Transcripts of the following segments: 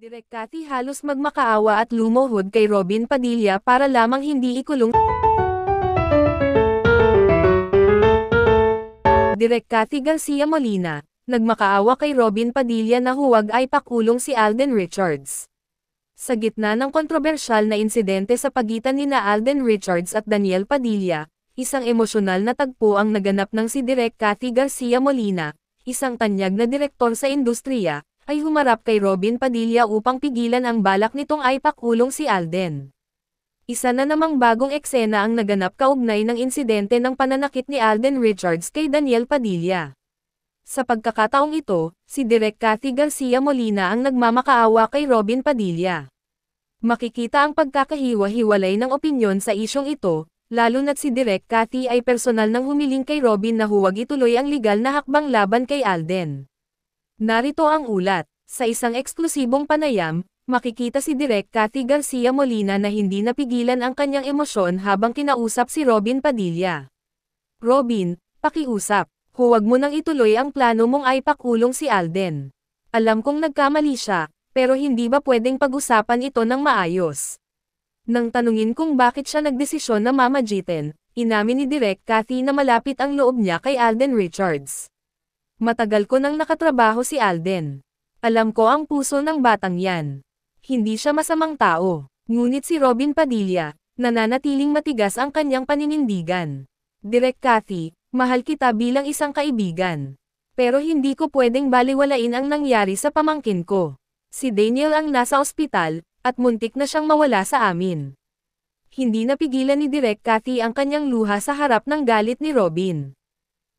Direk Cathy halos magmakaawa at lumuhod kay Robin Padilla para lamang hindi ikulong. Direk Cathy Garcia Molina, nagmakaawa kay Robin Padilla na huwag ay pakulong si Alden Richards. Sa gitna ng kontrobersyal na insidente sa pagitan nina Alden Richards at Daniel Padilla, isang emosyonal na tagpo ang naganap ng si Direk Cathy Garcia Molina, isang tanyag na direktor sa industriya, ay humarap kay Robin Padilla upang pigilan ang balak nitong ay pakulong si Alden. Isa na namang bagong eksena ang naganap kaugnay ng insidente ng pananakit ni Alden Richards kay Daniel Padilla. Sa pagkakataong ito, si Direk Cathy Garcia Molina ang nagmamakaawa kay Robin Padilla. Makikita ang pagkakahiwa-hiwalay ng opinyon sa isyong ito, lalo na't si Direk Cathy ay personal nang humiling kay Robin na huwag ituloy ang legal na hakbang laban kay Alden. Narito ang ulat. Sa isang eksklusibong panayam, makikita si Direk Cathy Garcia Molina na hindi napigilan ang kanyang emosyon habang kinausap si Robin Padilla. Robin, pakiusap. Huwag mo nang ituloy ang plano mong ay pakulong si Alden. Alam kong nagkamali siya, pero hindi ba pwedeng pag-usapan ito ng maayos? Nang tanungin kung bakit siya nagdesisyon na mamagitin, inamin ni Direk Cathy na malapit ang loob niya kay Alden Richards. Matagal ko nang nakatrabaho si Alden. Alam ko ang puso ng batang yan. Hindi siya masamang tao. Ngunit si Robin Padilla, nananatiling matigas ang kanyang paninindigan. Direk Cathy, mahal kita bilang isang kaibigan. Pero hindi ko pwedeng baliwalain ang nangyari sa pamangkin ko. Si Daniel ang nasa ospital, at muntik na siyang mawala sa amin. Hindi napigilan ni Direk Cathy ang kanyang luha sa harap ng galit ni Robin.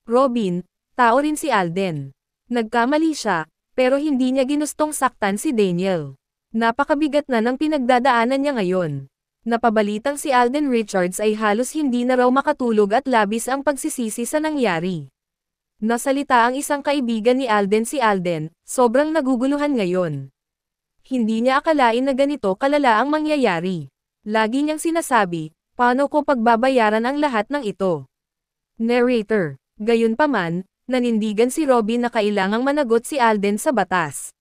Robin, tao rin si Alden. Nagkamali siya, pero hindi niya ginustong saktan si Daniel. Napakabigat na ng pinagdadaanan niya ngayon. Napabalitang si Alden Richards ay halos hindi na raw makatulog at labis ang pagsisisi sa nangyari. Nasalita ang isang kaibigan ni Alden si Alden, sobrang naguguluhan ngayon. Hindi niya akalain na ganito kalala ang mangyayari. Lagi niyang sinasabi, paano ko pagbabayaran ang lahat ng ito? Narrator. Gayunpaman, nanindigan si Robin na kailangang managot si Alden sa batas.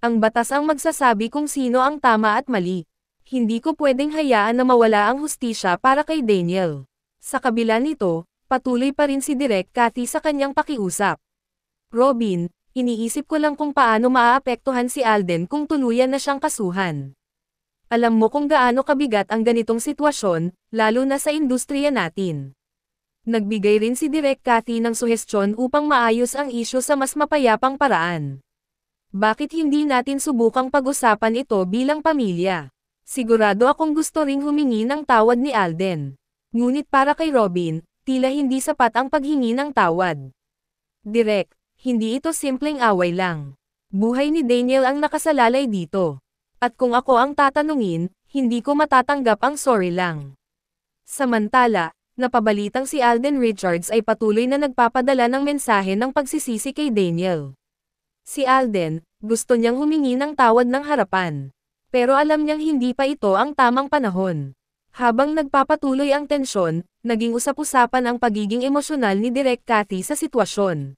Ang batas ang magsasabi kung sino ang tama at mali. Hindi ko pwedeng hayaan na mawala ang hustisya para kay Daniel. Sa kabila nito, patuloy pa rin si Direk Cathy sa kanyang pakiusap. Robin, iniisip ko lang kung paano maaapektuhan si Alden kung tuluyan na siyang kasuhan. Alam mo kung gaano kabigat ang ganitong sitwasyon, lalo na sa industriya natin. Nagbigay rin si Direk Cathy ng suhestyon upang maayos ang isyu sa mas mapayapang paraan. Bakit hindi natin subukang pag-usapan ito bilang pamilya? Sigurado akong gusto ring humingi ng tawad ni Alden. Ngunit para kay Robin, tila hindi sapat ang paghingi ng tawad. Direk, hindi ito simpleng away lang. Buhay ni Daniel ang nakasalalay dito. At kung ako ang tatanungin, hindi ko matatanggap ang sorry lang. Samantala, napabalitang si Alden Richards ay patuloy na nagpapadala ng mensahe ng pagsisisi kay Daniel. Si Alden, gusto niyang humingi ng tawad ng harapan. Pero alam niyang hindi pa ito ang tamang panahon. Habang nagpapatuloy ang tensyon, naging usap-usapan ang pagiging emosyonal ni Direk Cathy sa sitwasyon.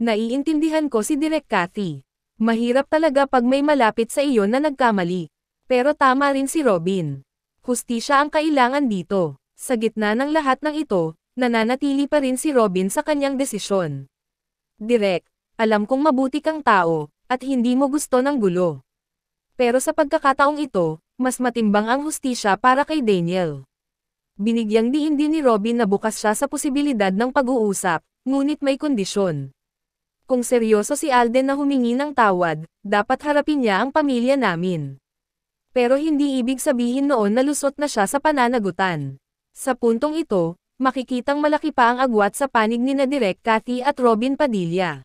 Naiintindihan ko si Direk Cathy. Mahirap talaga pag may malapit sa iyo na nagkamali. Pero tama rin si Robin. Hustisya ang kailangan dito. Sa gitna ng lahat ng ito, nananatili pa rin si Robin sa kanyang desisyon. Direk, alam kong mabuti kang tao, at hindi mo gusto ng gulo. Pero sa pagkakataong ito, mas matimbang ang hustisya para kay Daniel. Binigyang diin din ni Robin na bukas siya sa posibilidad ng pag-uusap, ngunit may kondisyon. Kung seryoso si Alden na humingi ng tawad, dapat harapin niya ang pamilya namin. Pero hindi ibig sabihin noon na lusot na siya sa pananagutan. Sa puntong ito, makikitang malaki pa ang agwat sa panig ni na Direk Cathy at Robin Padilla.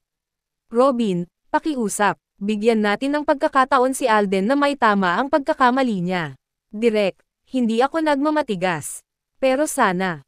Robin, pakiusap, bigyan natin ng pagkakataon si Alden na may tama ang pagkakamali niya. Direk, hindi ako nagmamatigas. Pero sana.